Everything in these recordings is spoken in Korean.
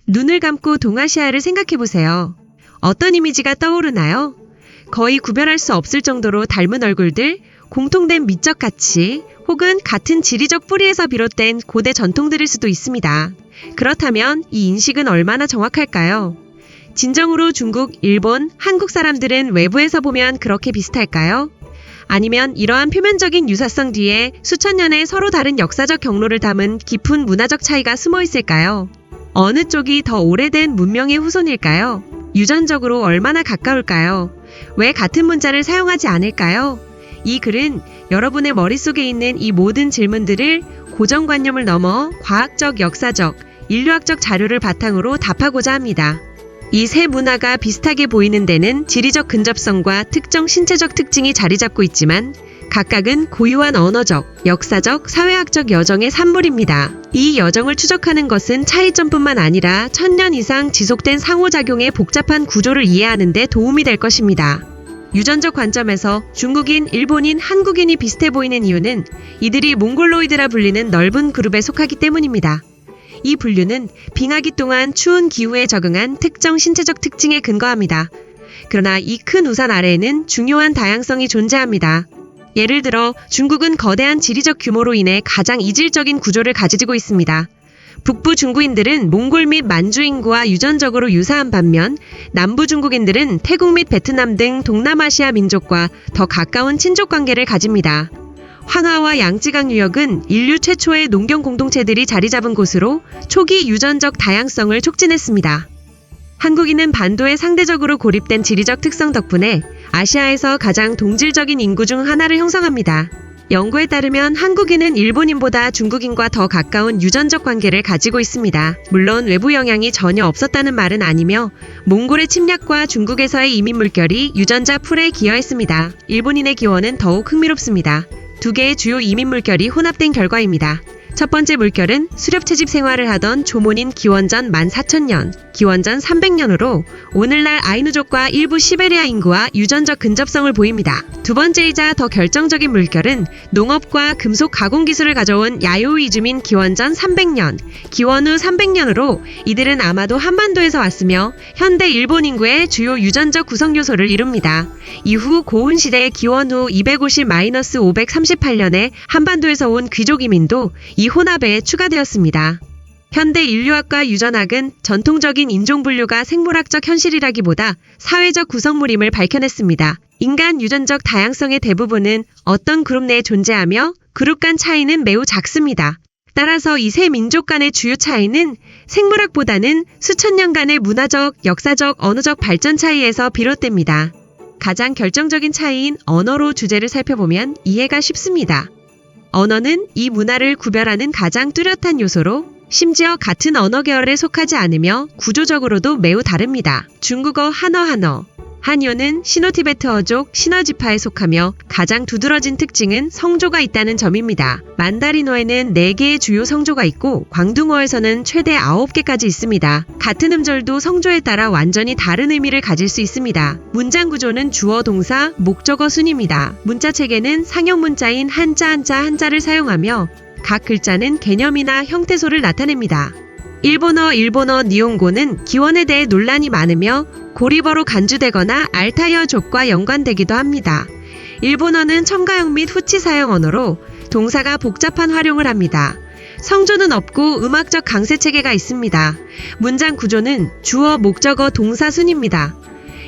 눈을 감고 동아시아를 생각해보세요. 어떤 이미지가 떠오르나요? 거의 구별할 수 없을 정도로 닮은 얼굴들, 공통된 미적 가치, 혹은 같은 지리적 뿌리에서 비롯된 고대 전통들일 수도 있습니다. 그렇다면 이 인식은 얼마나 정확할까요? 진정으로 중국, 일본, 한국 사람들은 외부에서 보면 그렇게 비슷할까요? 아니면 이러한 표면적인 유사성 뒤에 수천 년의 서로 다른 역사적 경로를 담은 깊은 문화적 차이가 숨어 있을까요? 어느 쪽이 더 오래된 문명의 후손일까요? 유전적으로 얼마나 가까울까요? 왜 같은 문자를 사용하지 않을까요? 이 글은 여러분의 머릿속에 있는 이 모든 질문들을 고정관념을 넘어 과학적, 역사적, 인류학적 자료를 바탕으로 답하고자 합니다. 이 세 문화가 비슷하게 보이는 데는 지리적 근접성과 특정 신체적 특징이 자리 잡고 있지만 각각은 고유한 언어적, 역사적, 사회학적 여정의 산물입니다. 이 여정을 추적하는 것은 차이점뿐만 아니라 1000년 이상 지속된 상호작용의 복잡한 구조를 이해하는 데 도움이 될 것입니다. 유전적 관점에서 중국인, 일본인, 한국인이 비슷해 보이는 이유는 이들이 몽골로이드라 불리는 넓은 그룹에 속하기 때문입니다. 이 분류는 빙하기 동안 추운 기후에 적응한 특정 신체적 특징에 근거합니다. 그러나 이 큰 우산 아래에는 중요한 다양성이 존재합니다. 예를 들어 중국은 거대한 지리적 규모로 인해 가장 이질적인 구조를 가지고 있습니다. 북부 중구인들은 몽골 및 만주 인구와 유전적으로 유사한 반면 남부 중국인들은 태국 및 베트남 등 동남아시아 민족과 더 가까운 친족 관계를 가집니다. 황하와 양쯔강 유역은 인류 최초의 농경 공동체들이 자리 잡은 곳으로 초기 유전적 다양성을 촉진했습니다. 한국인은 반도에 상대적으로 고립된 지리적 특성 덕분에 아시아에서 가장 동질적인 인구 중 하나를 형성합니다. 연구에 따르면 한국인은 일본인보다 중국인과 더 가까운 유전적 관계를 가지고 있습니다. 물론 외부 영향이 전혀 없었다는 말은 아니며 몽골의 침략과 중국에서의 이민 물결이 유전자 풀에 기여했습니다. 일본인의 기원은 더욱 흥미롭습니다. 두 개의 주요 이민 물결이 혼합된 결과입니다. 첫 번째 물결은 수렵채집 생활을 하던 조몬인 기원전 14,000년, 기원전 300년으로 오늘날 아이누족과 일부 시베리아 인구와 유전적 근접성을 보입니다. 두 번째이자 더 결정적인 물결은 농업과 금속 가공 기술을 가져온 야요우 이주민 기원전 300년, 기원 후 300년으로 이들은 아마도 한반도에서 왔으며 현대 일본 인구의 주요 유전적 구성 요소를 이룹니다. 이후 고훈 시대 기원 후 250-538년에 한반도에서 온 귀족 이민도 이 혼합에 추가되었습니다. 현대 인류학과 유전학은 전통적인 인종분류가 생물학적 현실이라기보다 사회적 구성물임을 밝혀냈습니다. 인간 유전적 다양성의 대부분은 어떤 그룹 내에 존재하며 그룹 간 차이는 매우 작습니다. 따라서 이 세 민족 간의 주요 차이는 생물학보다는 수천 년간의 문화적, 역사적, 언어적 발전 차이에서 비롯됩니다. 가장 결정적인 차이인 언어로 주제를 살펴보면 이해가 쉽습니다. 언어는 이 문화를 구별하는 가장 뚜렷한 요소로 심지어 같은 언어 계열에 속하지 않으며 구조적으로도 매우 다릅니다. 중국어 한어, 한요는 시노티베트어족 시너지파에 속하며 가장 두드러진 특징은 성조가 있다는 점입니다. 만다린어에는 4개의 주요 성조가 있고 광둥어에서는 최대 9개까지 있습니다. 같은 음절도 성조에 따라 완전히 다른 의미를 가질 수 있습니다. 문장 구조는 주어, 동사, 목적어 순입니다. 문자 체계는 상형 문자인 한자를 사용하며 각 글자는 개념이나 형태소를 나타냅니다. 일본어 니혼고는 기원에 대해 논란이 많으며 고리버로 간주되거나 알타이어족과 연관되기도 합니다. 일본어는 첨가형 및 후치 사용 언어로 동사가 복잡한 활용을 합니다. 성조는 없고 음악적 강세 체계가 있습니다. 문장 구조는 주어, 목적어, 동사 순입니다.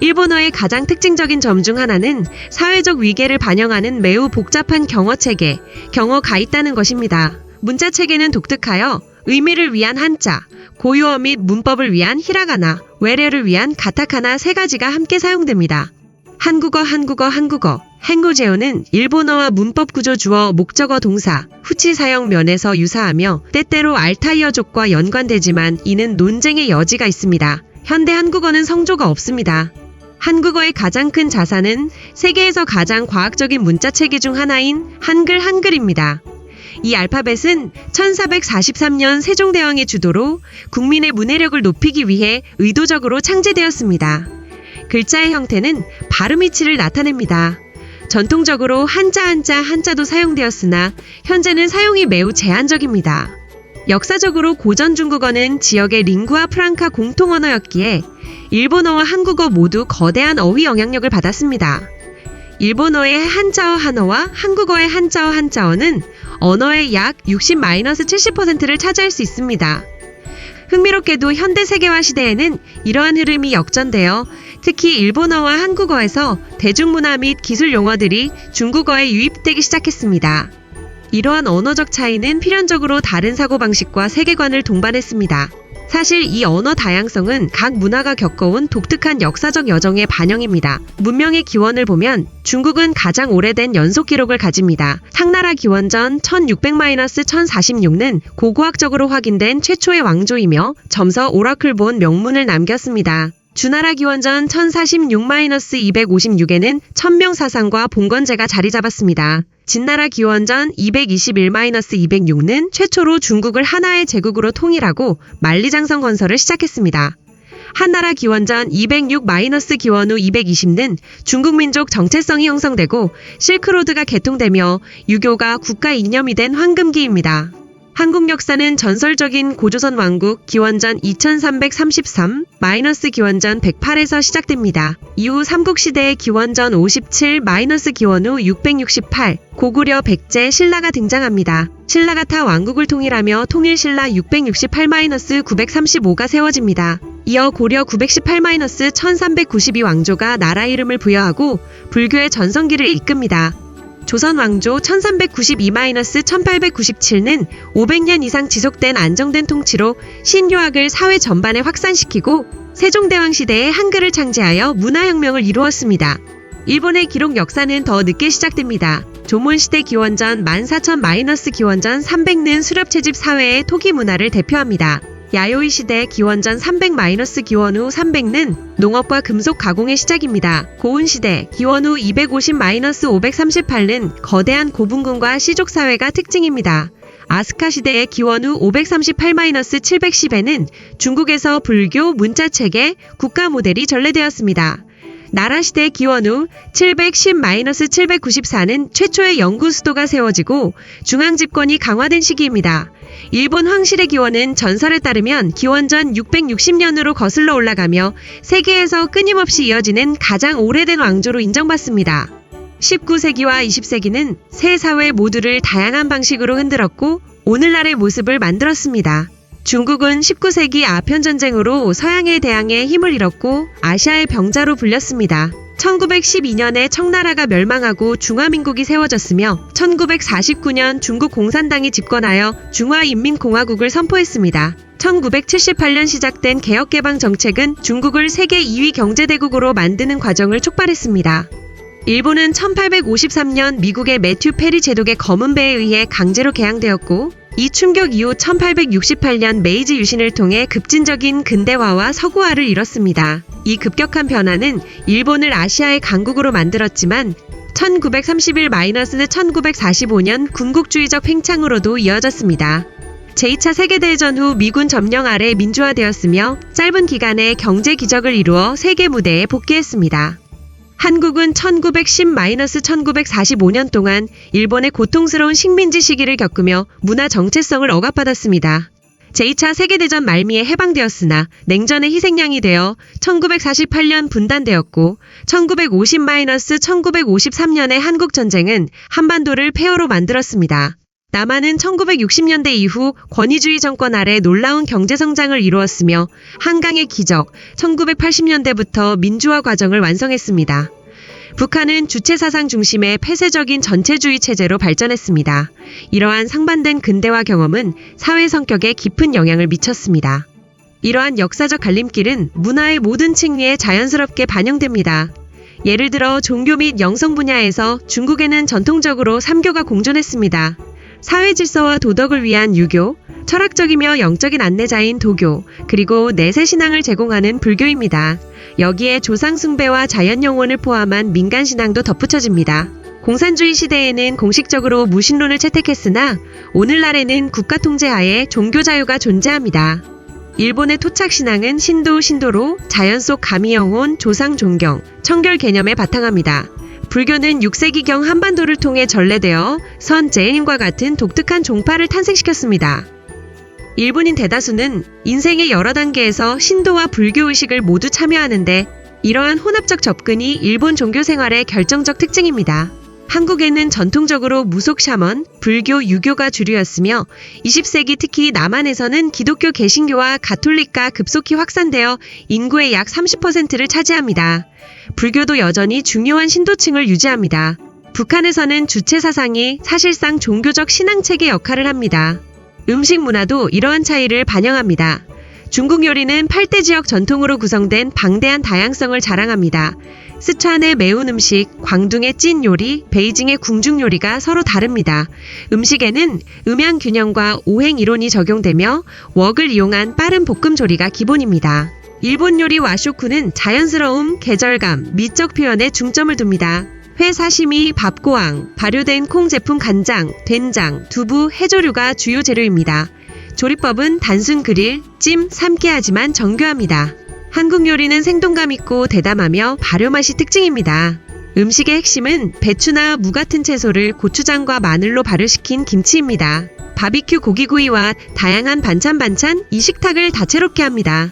일본어의 가장 특징적인 점 중 하나는 사회적 위계를 반영하는 매우 복잡한 경어 체계, 경어가 있다는 것입니다. 문자 체계는 독특하여 의미를 위한 한자, 고유어 및 문법을 위한 히라가나, 외래를 위한 가타카나 3가지가 함께 사용됩니다. 한국어, 행구제어는 일본어와 문법 구조 주어, 목적어, 동사, 후치 사용 면에서 유사하며 때때로 알타이어족과 연관되지만 이는 논쟁의 여지가 있습니다. 현대 한국어는 성조가 없습니다. 한국어의 가장 큰 자산은 세계에서 가장 과학적인 문자 체계 중 하나인 한글입니다. 이 알파벳은 1443년 세종대왕의 주도로 국민의 문해력을 높이기 위해 의도적으로 창제되었습니다. 글자의 형태는 발음 이치를 나타냅니다. 전통적으로 한자도 사용되었으나 현재는 사용이 매우 제한적입니다. 역사적으로 고전 중국어는 지역의 링구아 프랑카 공통 언어였기에 일본어와 한국어 모두 거대한 어휘 영향력을 받았습니다. 일본어의 한자어 한어와 한국어의 한자어 한자어는 언어의 약 60-70%를 차지할 수 있습니다. 흥미롭게도 현대 세계화 시대에는 이러한 흐름이 역전되어 특히 일본어와 한국어에서 대중문화 및 기술 용어들이 중국어에 유입되기 시작했습니다. 이러한 언어적 차이는 필연적으로 다른 사고방식과 세계관을 동반했습니다. 사실 이 언어 다양성은 각 문화가 겪어온 독특한 역사적 여정의 반영입니다. 문명의 기원을 보면 중국은 가장 오래된 연속 기록을 가집니다. 상나라 기원전 1600-1046는 고고학적으로 확인된 최초의 왕조이며 점서 오라클 본 명문을 남겼습니다. 주나라 기원전 1046-256에는 천명사상과 봉건제가 자리 잡았습니다. 진나라 기원전 221-206는 최초로 중국을 하나의 제국으로 통일하고 만리장성 건설을 시작했습니다. 한나라 기원전 206-기원후 220는 중국 민족 정체성이 형성되고 실크로드가 개통되며 유교가 국가 이념이 된 황금기입니다. 한국 역사는 전설적인 고조선 왕국 기원전 2333-기원전 108에서 시작됩니다. 이후 삼국시대의 기원전 57-기원후 668, 고구려 백제 신라가 등장합니다. 신라가 타 왕국을 통일하며 통일신라 668-935가 세워집니다. 이어 고려 918-1392 왕조가 나라 이름을 부여하고 불교의 전성기를 이끕니다. 조선 왕조 1392-1897는 500년 이상 지속된 안정된 통치로 신유학을 사회 전반에 확산시키고 세종대왕 시대에 한글을 창제하여 문화혁명을 이루었습니다. 일본의 기록 역사는 더 늦게 시작됩니다. 조몬시대 기원전 14,000-기원전 300는 수렵채집 사회의 토기 문화를 대표합니다. 야요이 시대 기원전 300-기원후 300는 농업과 금속 가공의 시작입니다. 고운 시대 기원후 250-538는 거대한 고분군과 시족 사회가 특징입니다. 아스카 시대의 기원후 538-710에는 중국에서 불교, 문자체계, 국가 모델이 전래되었습니다. 나라시대 기원후 710-794는 최초의 영구 수도가 세워지고 중앙집권이 강화된 시기입니다. 일본 황실의 기원은 전설에 따르면 기원전 660년으로 거슬러 올라가며 세계에서 끊임없이 이어지는 가장 오래된 왕조로 인정받습니다. 19세기와 20세기는 세 사회 모두를 다양한 방식으로 흔들었고 오늘날의 모습을 만들었습니다. 중국은 19세기 아편전쟁으로 서양에 대항해 힘을 잃었고 아시아의 병자로 불렸습니다. 1912년에 청나라가 멸망하고 중화민국이 세워졌으며 1949년 중국 공산당이 집권하여 중화인민공화국을 선포했습니다. 1978년 시작된 개혁개방 정책은 중국을 세계 2위 경제대국으로 만드는 과정을 촉발했습니다. 일본은 1853년 미국의 매튜 페리 제독의 검은 배에 의해 강제로 개항되었고 이 충격 이후 1868년 메이지 유신을 통해 급진적인 근대화와 서구화를 이뤘습니다. 이 급격한 변화는 일본을 아시아의 강국으로 만들었지만 1931-1945년 군국주의적 팽창으로도 이어졌습니다. 제2차 세계대전 후 미군 점령 아래 민주화되었으며 짧은 기간에 경제 기적을 이루어 세계 무대에 복귀했습니다. 한국은 1910-1945년 동안 일본의 고통스러운 식민지 시기를 겪으며 문화 정체성을 억압받았습니다. 제2차 세계대전 말미에 해방되었으나 냉전의 희생양이 되어 1948년 분단되었고 1950-1953년의 한국전쟁은 한반도를 폐허로 만들었습니다. 남한은 1960년대 이후 권위주의 정권 아래 놀라운 경제성장을 이루었으며 한강의 기적, 1980년대부터 민주화 과정을 완성했습니다. 북한은 주체사상 중심의 폐쇄적인 전체주의 체제로 발전했습니다. 이러한 상반된 근대화 경험은 사회 성격에 깊은 영향을 미쳤습니다. 이러한 역사적 갈림길은 문화의 모든 층위에 자연스럽게 반영됩니다. 예를 들어 종교 및 영성 분야에서 중국에는 전통적으로 삼교가 공존했습니다. 사회 질서와 도덕을 위한 유교, 철학적이며 영적인 안내자인 도교, 그리고 내세 신앙을 제공하는 불교입니다. 여기에 조상 숭배와 자연 영혼을 포함한 민간 신앙도 덧붙여집니다. 공산주의 시대에는 공식적으로 무신론을 채택했으나 오늘날에는 국가 통제하에 종교 자유가 존재합니다. 일본의 토착 신앙은 신도로 자연 속 가미 영혼, 조상 존경, 청결 개념에 바탕합니다. 불교는 6세기경 한반도를 통해 전래되어 선 제인과 같은 독특한 종파를 탄생시켰습니다. 일본인 대다수는 인생의 여러 단계에서 신도와 불교의식을 모두 참여하는데 이러한 혼합적 접근이 일본 종교 생활의 결정적 특징입니다. 한국에는 전통적으로 무속 샤먼, 불교, 유교가 주류였으며 20세기 특히 남한에서는 기독교 개신교와 가톨릭가 급속히 확산되어 인구의 약 30%를 차지합니다. 불교도 여전히 중요한 신도층을 유지합니다. 북한에서는 주체 사상이 사실상 종교적 신앙체계 역할을 합니다. 음식 문화도 이러한 차이를 반영합니다. 중국 요리는 8대 지역 전통으로 구성된 방대한 다양성을 자랑합니다. 스촨의 매운 음식, 광둥의 찐 요리, 베이징의 궁중 요리가 서로 다릅니다. 음식에는 음양 균형과 오행 이론이 적용되며 웍을 이용한 빠른 볶음 조리가 기본입니다. 일본 요리 와쇼쿠는 자연스러움, 계절감, 미적 표현에 중점을 둡니다. 회 사시미, 밥고왕, 발효된 콩 제품 간장, 된장, 두부, 해조류가 주요 재료입니다. 조리법은 단순 그릴, 찜, 삶기 하지만 정교합니다. 한국 요리는 생동감 있고 대담하며 발효 맛이 특징입니다. 음식의 핵심은 배추나 무 같은 채소를 고추장과 마늘로 발효시킨 김치입니다. 바비큐 고기구이와 다양한 반찬 이 식탁을 다채롭게 합니다.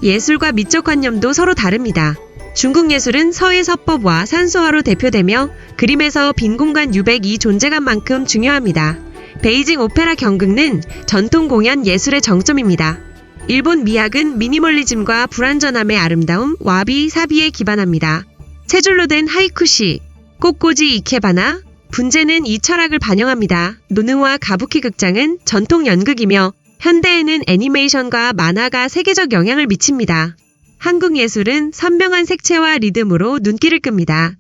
예술과 미적 관념도 서로 다릅니다. 중국 예술은 서예 서법과 산수화로 대표되며 그림에서 빈 공간 유백이 존재감만큼 중요합니다. 베이징 오페라 경극은 전통 공연 예술의 정점입니다. 일본 미학은 미니멀리즘과 불완전함의 아름다움, 와비, 사비에 기반합니다. 세 줄로 된 하이쿠시, 꽃꽂이 이케바나, 분재는 이 철학을 반영합니다. 노능와 가부키 극장은 전통 연극이며 현대에는 애니메이션과 만화가 세계적 영향을 미칩니다. 한국 예술은 선명한 색채와 리듬으로 눈길을 끕니다.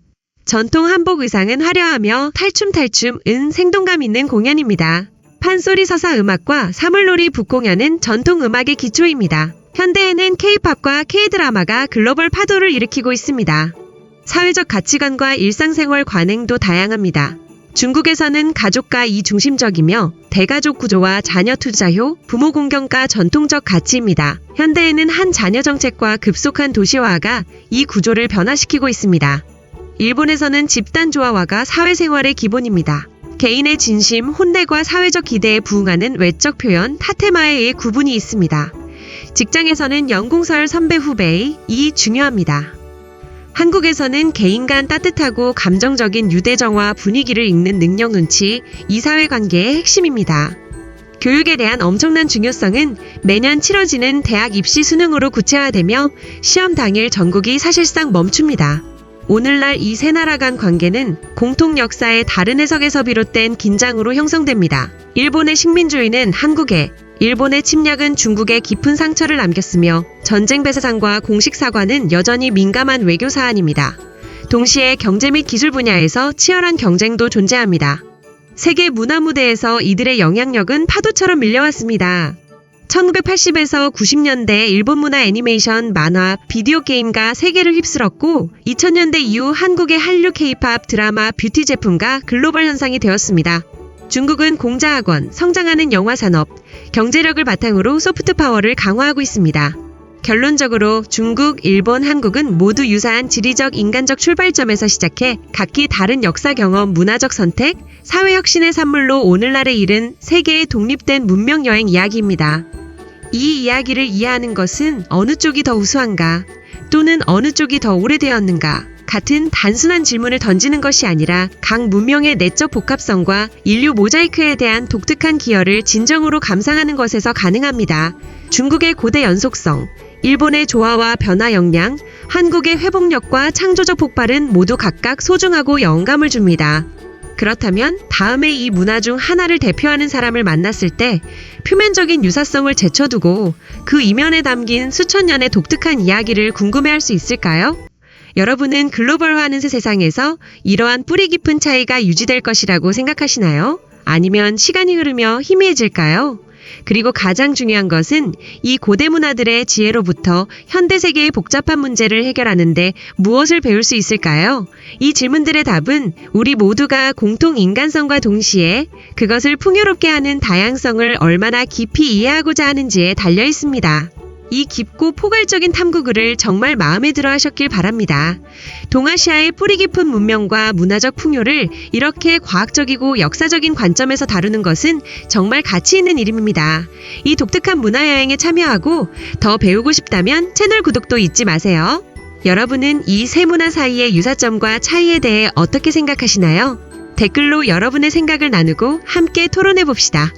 전통 한복 의상은 화려하며 탈춤은 생동감 있는 공연입니다. 판소리 서사 음악과 사물놀이 북공연은 전통 음악의 기초입니다. 현대에는 K-팝과 K-드라마가 글로벌 파도를 일으키고 있습니다. 사회적 가치관과 일상생활 관행도 다양합니다. 중국에서는 가족과 이중심적이며 대가족 구조와 자녀 투자효, 부모 공경가 전통적 가치입니다. 현대에는 한 자녀 정책과 급속한 도시화가 이 구조를 변화시키고 있습니다. 일본에서는 집단 조화화가 사회생활의 기본입니다. 개인의 진심, 혼내과 사회적 기대에 부응하는 외적 표현, 타테마에 의해 구분이 있습니다. 직장에서는 연공서열 선배 후배의 이 중요합니다. 한국에서는 개인 간 따뜻하고 감정적인 유대정화 분위기를 읽는 능력 눈치, 이 사회관계의 핵심입니다. 교육에 대한 엄청난 중요성은 매년 치러지는 대학 입시 수능으로 구체화되며 시험 당일 전국이 사실상 멈춥니다. 오늘날 이 세 나라 간 관계는 공통 역사의 다른 해석에서 비롯된 긴장으로 형성됩니다. 일본의 식민주의는 한국에, 일본의 침략은 중국에 깊은 상처를 남겼으며 전쟁 배사상과 공식 사과는 여전히 민감한 외교 사안입니다. 동시에 경제 및 기술 분야에서 치열한 경쟁도 존재합니다. 세계 문화 무대에서 이들의 영향력은 파도처럼 밀려왔습니다. 1980에서 90년대 일본 문화 애니메이션, 만화, 비디오 게임가 세계를 휩쓸었고 2000년대 이후 한국의 한류 K-팝, 드라마, 뷰티 제품가 글로벌 현상이 되었습니다. 중국은 공자학원, 성장하는 영화 산업, 경제력을 바탕으로 소프트 파워를 강화하고 있습니다. 결론적으로 중국, 일본, 한국은 모두 유사한 지리적, 인간적 출발점에서 시작해 각기 다른 역사 경험, 문화적 선택, 사회혁신의 산물로 오늘날에 이른 세계의 독립된 문명 여행 이야기입니다. 이 이야기를 이해하는 것은 어느 쪽이 더 우수한가, 또는 어느 쪽이 더 오래되었는가 같은 단순한 질문을 던지는 것이 아니라 각 문명의 내적 복합성과 인류 모자이크에 대한 독특한 기여를 진정으로 감상하는 것에서 가능합니다. 중국의 고대 연속성, 일본의 조화와 변화 역량, 한국의 회복력과 창조적 폭발은 모두 각각 소중하고 영감을 줍니다. 그렇다면 다음에 이 문화 중 하나를 대표하는 사람을 만났을 때 표면적인 유사성을 제쳐두고 그 이면에 담긴 수천 년의 독특한 이야기를 궁금해할 수 있을까요? 여러분은 글로벌화하는 새 세상에서 이러한 뿌리 깊은 차이가 유지될 것이라고 생각하시나요? 아니면 시간이 흐르며 희미해질까요? 그리고 가장 중요한 것은 이 고대 문화들의 지혜로부터 현대 세계의 복잡한 문제를 해결하는데 무엇을 배울 수 있을까요? 이 질문들의 답은 우리 모두가 공통 인간성과 동시에 그것을 풍요롭게 하는 다양성을 얼마나 깊이 이해하고자 하는지에 달려 있습니다. 이 깊고 포괄적인 탐구글을 정말 마음에 들어 하셨길 바랍니다. 동아시아의 뿌리 깊은 문명과 문화적 풍요를 이렇게 과학적이고 역사적인 관점에서 다루는 것은 정말 가치 있는 일입니다. 이 독특한 문화여행에 참여하고 더 배우고 싶다면 채널 구독도 잊지 마세요. 여러분은 이 세 문화 사이의 유사점과 차이에 대해 어떻게 생각하시나요? 댓글로 여러분의 생각을 나누고 함께 토론해 봅시다.